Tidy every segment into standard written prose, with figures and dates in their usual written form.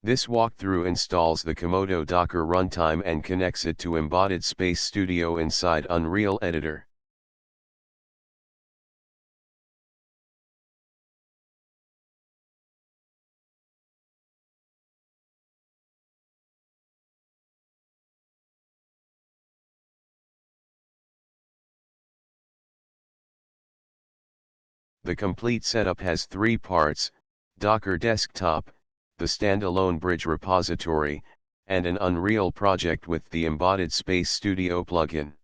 This walkthrough installs the Kimodo Docker runtime and connects it to Embodied Space Studio inside Unreal Editor. The complete setup has three parts: Docker Desktop, the standalone Bridge repository, and an Unreal project with the Embodied Space Studio plugin.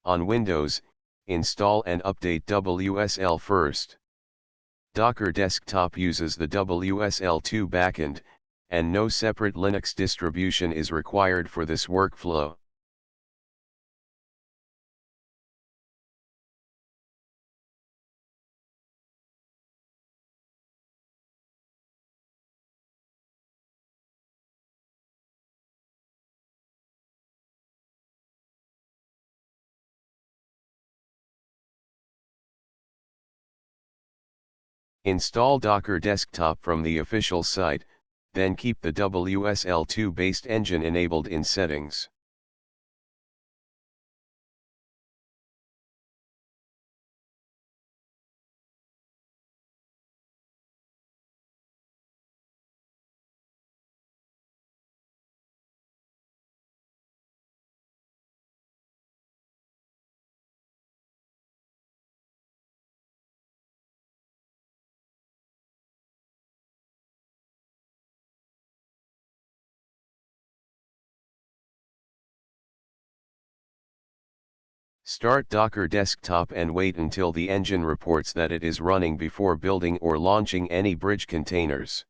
On Windows, install and update WSL first. Docker Desktop uses the WSL2 backend, and no separate Linux distribution is required for this workflow. Install Docker Desktop from the official site, then keep the WSL2 based engine enabled in settings. Start Docker Desktop and wait until the engine reports that it is running before building or launching any bridge containers.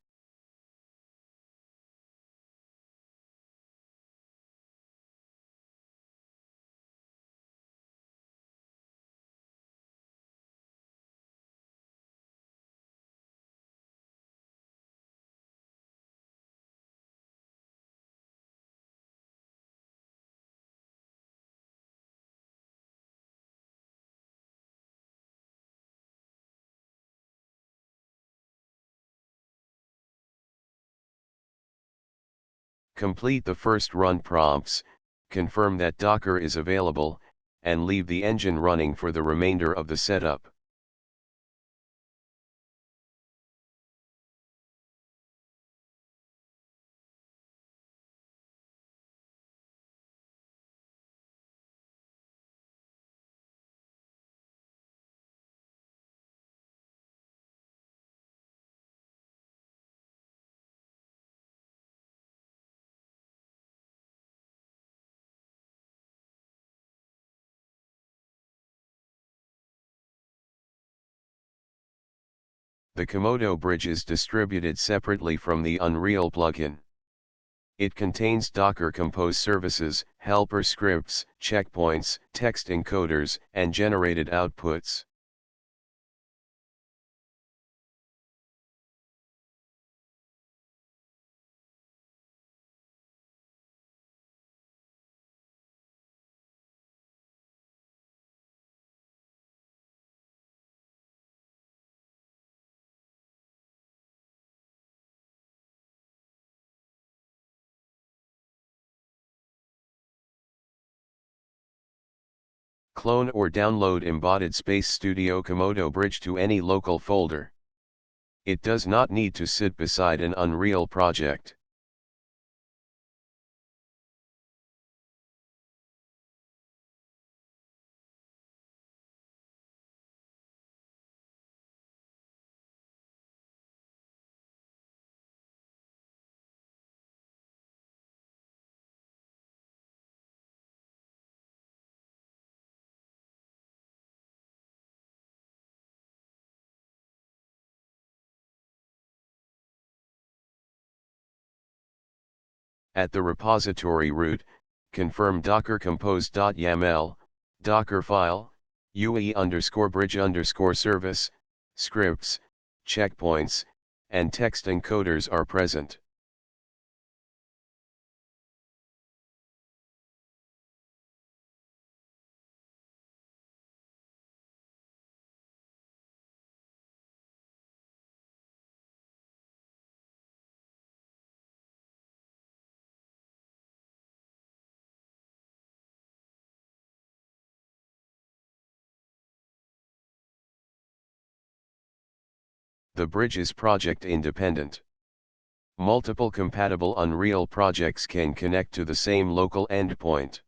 Complete the first run prompts, confirm that Docker is available, and leave the engine running for the remainder of the setup. The Kimodo Bridge is distributed separately from the Unreal plugin. It contains Docker Compose services, helper scripts, checkpoints, text encoders, and generated outputs. Clone or download Embodied Space Studio Kimodo Bridge to any local folder. It does not need to sit beside an Unreal project. At the repository root, confirm Docker compose.yaml, Docker file, UE_bridge_service, scripts, checkpoints, and text encoders are present. The bridge is project independent. Multiple compatible Unreal projects can connect to the same local endpoint.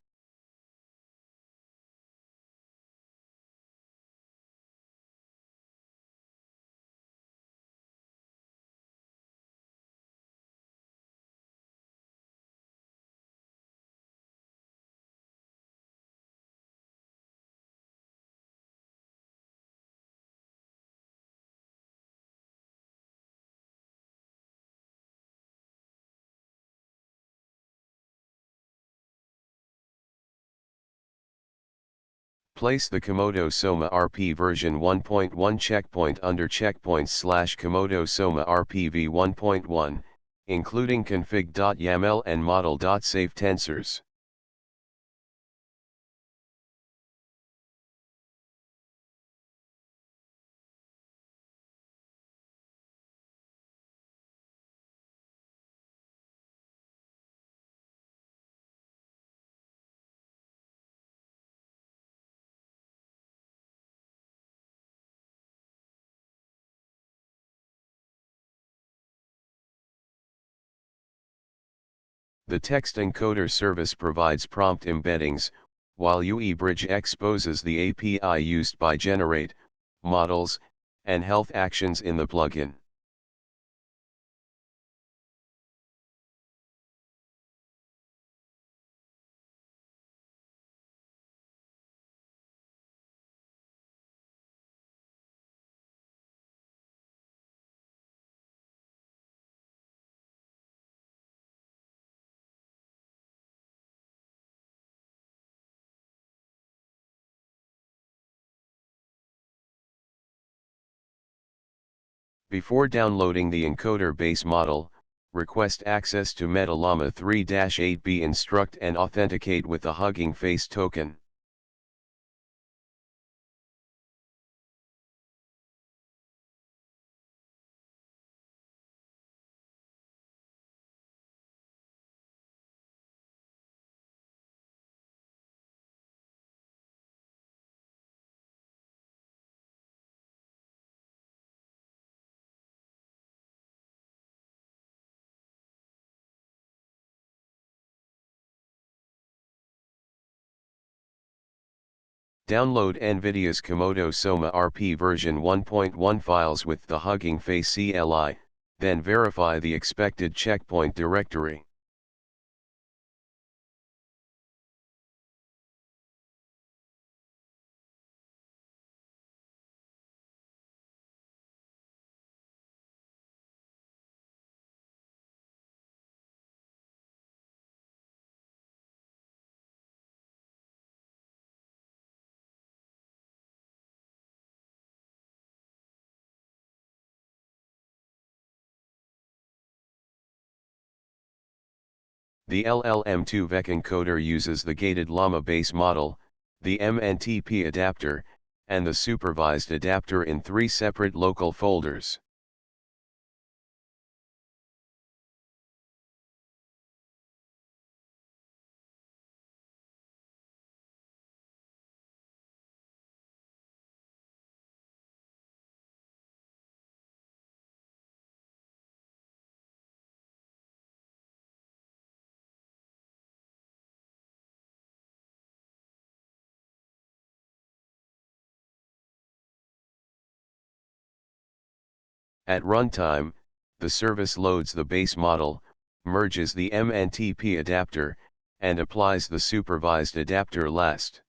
Place the Kimodo SOMA RP version 1.1 checkpoint under checkpoints/Kimodo SOMA RP v1.1, including config.yaml and model.save tensors. The text encoder service provides prompt embeddings, while UE Bridge exposes the API used by generate, models, and health actions in the plugin. Before downloading the encoder base model, request access to Meta-Llama 3-8b, instruct and authenticate with the Hugging Face token. Download NVIDIA's Kimodo SOMA RP version 1.1 files with the Hugging Face CLI, then verify the expected checkpoint directory. The LLM2Vec encoder uses the gated llama base model, the MNTP adapter, and the supervised adapter in 3 separate local folders. At runtime, the service loads the base model, merges the MNTP adapter, and applies the supervised adapter last.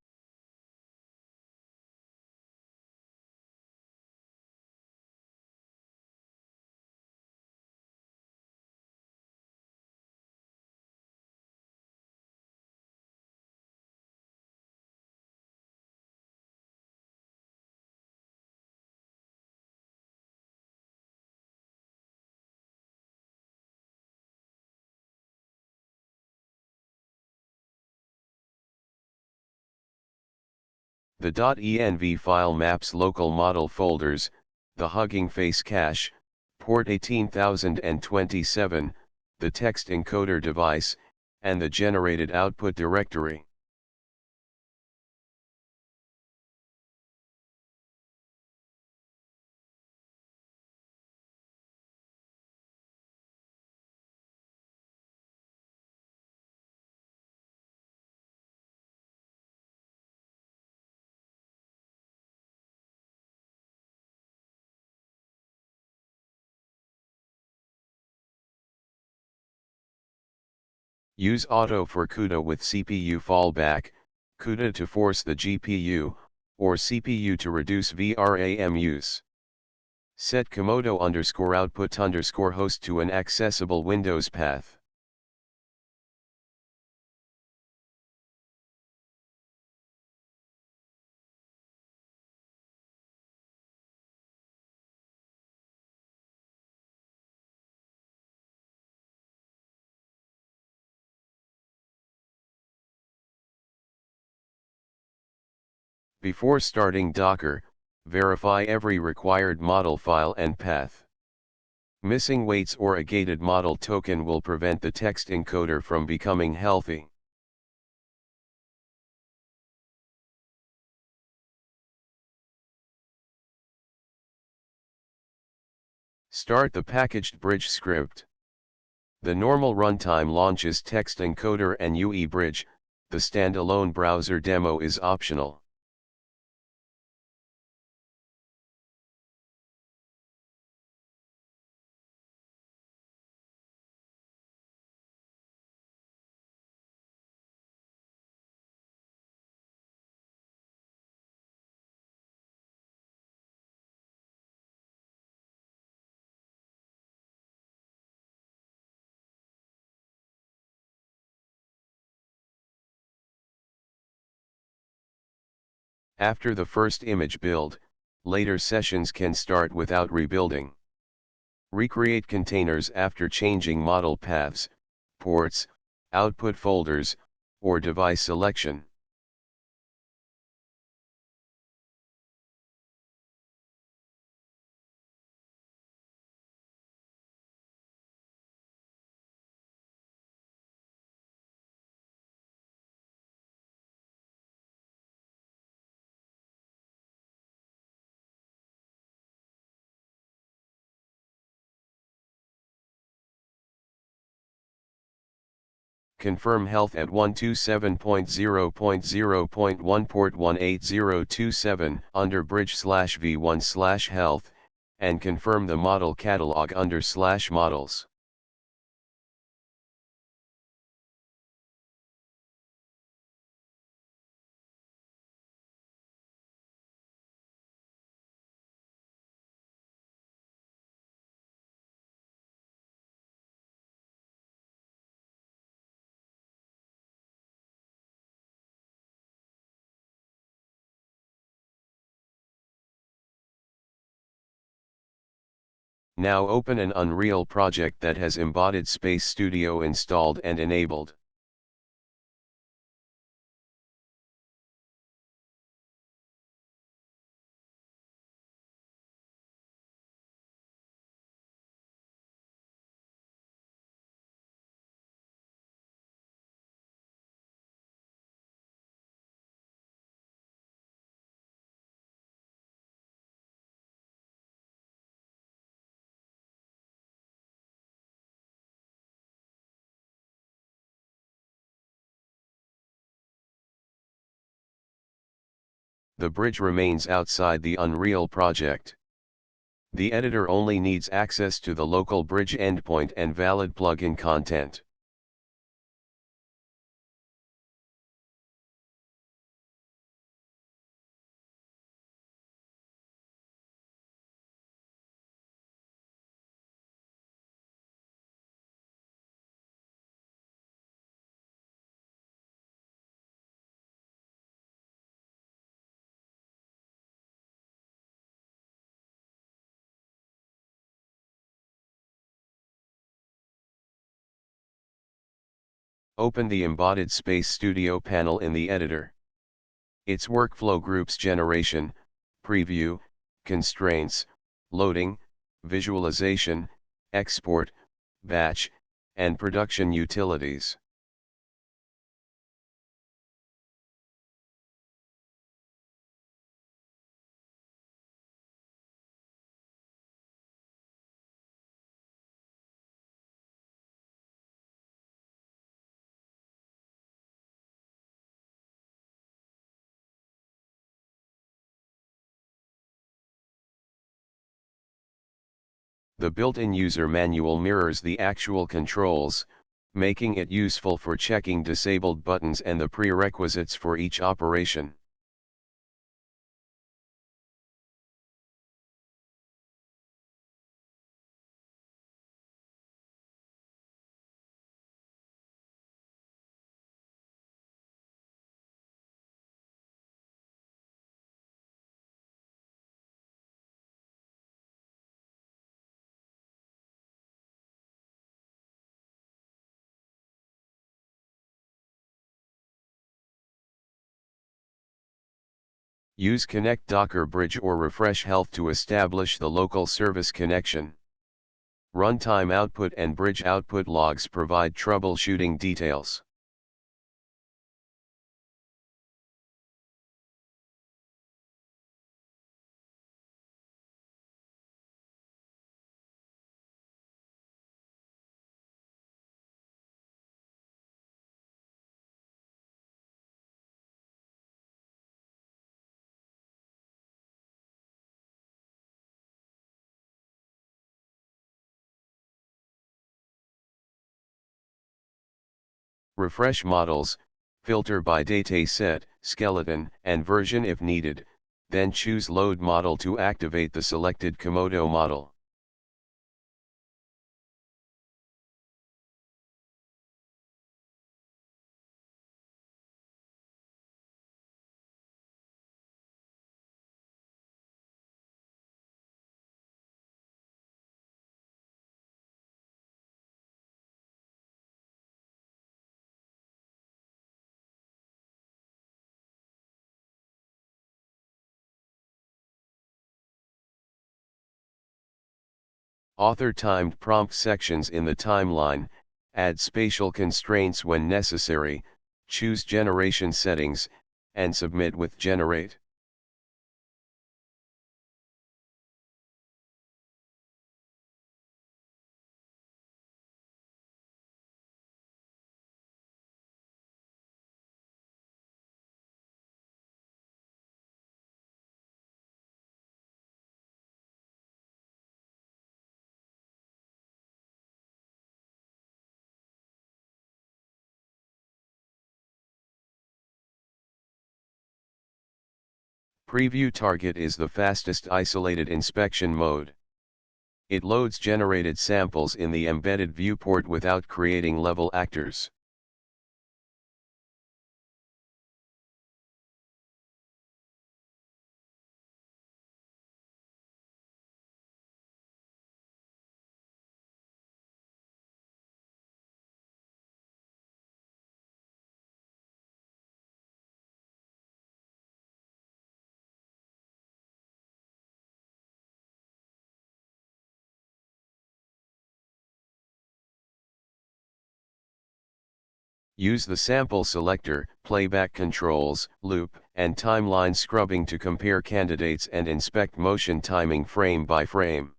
The .env file maps local model folders, the Hugging Face cache, port 18027, the text encoder device, and the generated output directory. Use auto for CUDA with CPU fallback, CUDA to force the GPU, or CPU to reduce VRAM use. Set Kimodo_output_host to an accessible Windows path. Before starting Docker, verify every required model file and path. Missing weights or a gated model token will prevent the text encoder from becoming healthy. Start the packaged bridge script. The normal runtime launches text encoder and UE bridge, the standalone browser demo is optional. After the first image build, later sessions can start without rebuilding. Recreate containers after changing model paths, ports, output folders, or device selection. Confirm health at 127.0.0.1 port 18027 under bridge/v1/health, and confirm the model catalog under /models. Now open an Unreal project that has Embodied Space Studio installed and enabled. The bridge remains outside the Unreal project. The editor only needs access to the local bridge endpoint and valid plugin content. Open the Embodied Space Studio panel in the editor. Its workflow groups generation, preview, constraints, loading, visualization, export, batch, and production utilities. The built-in user manual mirrors the actual controls, making it useful for checking disabled buttons and the prerequisites for each operation. Use Connect Docker Bridge or Refresh Health to establish the local service connection. Runtime output and bridge output logs provide troubleshooting details. Refresh models, filter by dataset, skeleton, and version if needed, then choose Load Model to activate the selected Kimodo model. Author timed prompt sections in the timeline, add spatial constraints when necessary, choose generation settings, and submit with Generate. Preview Target is the fastest isolated inspection mode. It loads generated samples in the embedded viewport without creating level actors. Use the sample selector, playback controls, loop, and timeline scrubbing to compare candidates and inspect motion timing frame by frame.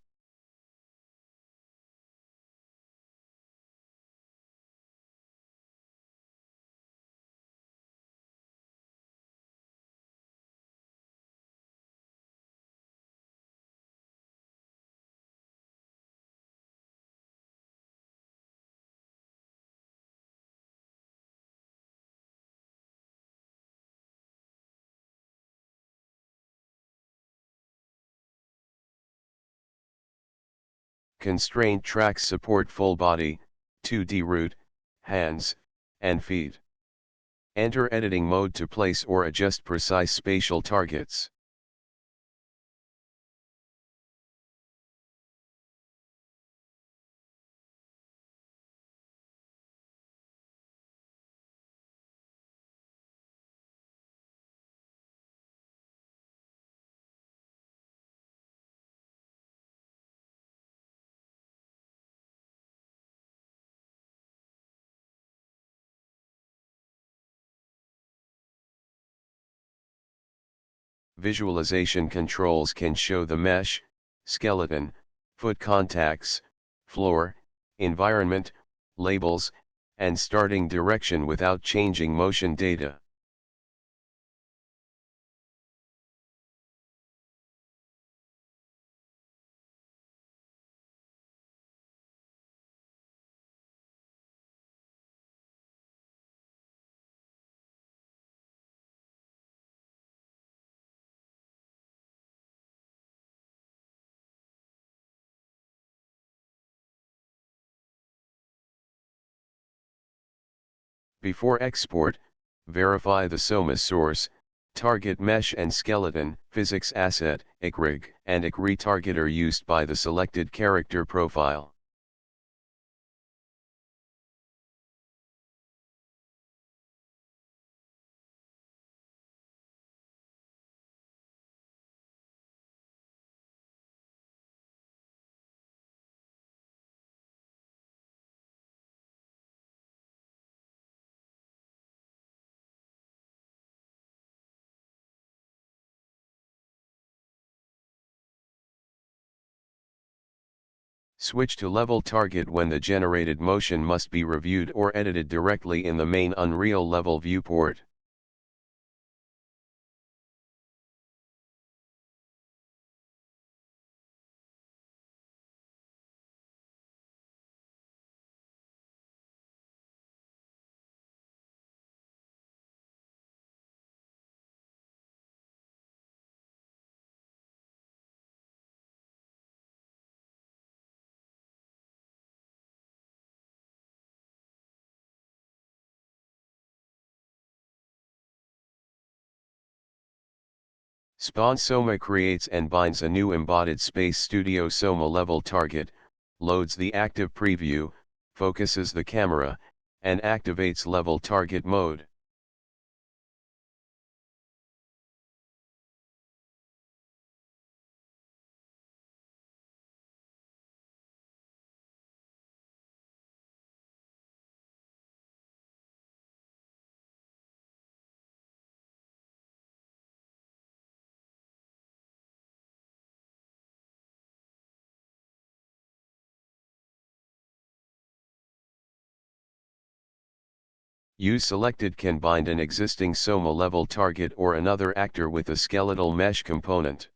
Constraint tracks support full body, 2D root, hands, and feet. Enter editing mode to place or adjust precise spatial targets. Visualization controls can show the mesh, skeleton, foot contacts, floor, environment, labels, and starting direction without changing motion data. Before export, verify the SOMA source, target mesh and skeleton, physics asset, ICRIG, and IC retargeter used by the selected character profile. Switch to level target when the generated motion must be reviewed or edited directly in the main Unreal level viewport. Spawn SOMA creates and binds a new Embodied Space Studio SOMA level target, loads the active preview, focuses the camera, and activates level target mode. Use selected can bind an existing SOMA level target or another actor with a skeletal mesh component.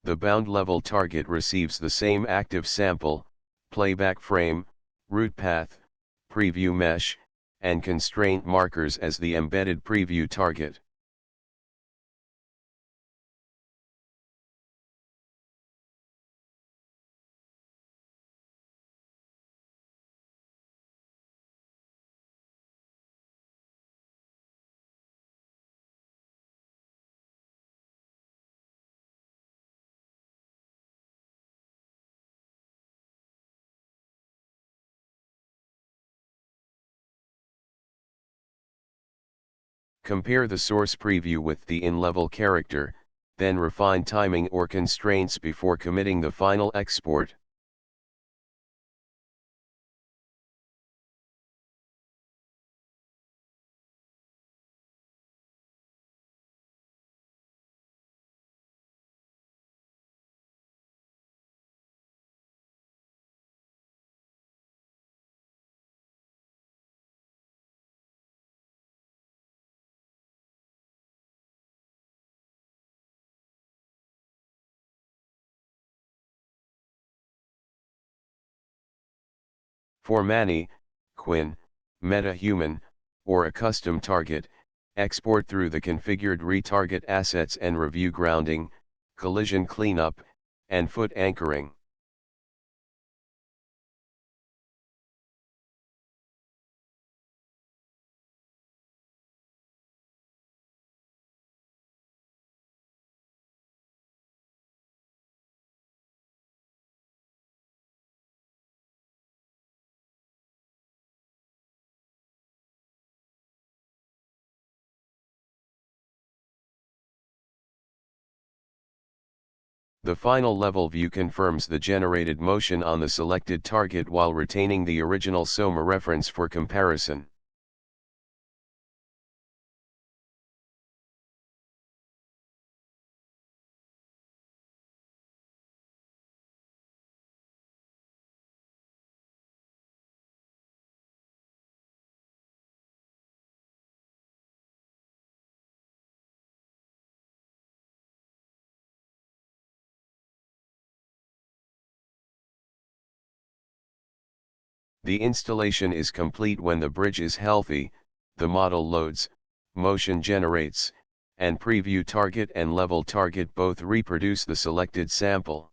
The bound level target receives the same active sample, playback frame, route path, preview mesh, and constraint markers as the embedded preview target. Compare the source preview with the in-level character, then refine timing or constraints before committing the final export. For Mani, Quinn, MetaHuman, or a custom target, export through the configured retarget assets and review grounding, collision cleanup, and foot anchoring. The final level view confirms the generated motion on the selected target while retaining the original SOMA reference for comparison. The installation is complete when the bridge is healthy, the model loads, motion generates, and preview target and level target both reproduce the selected sample.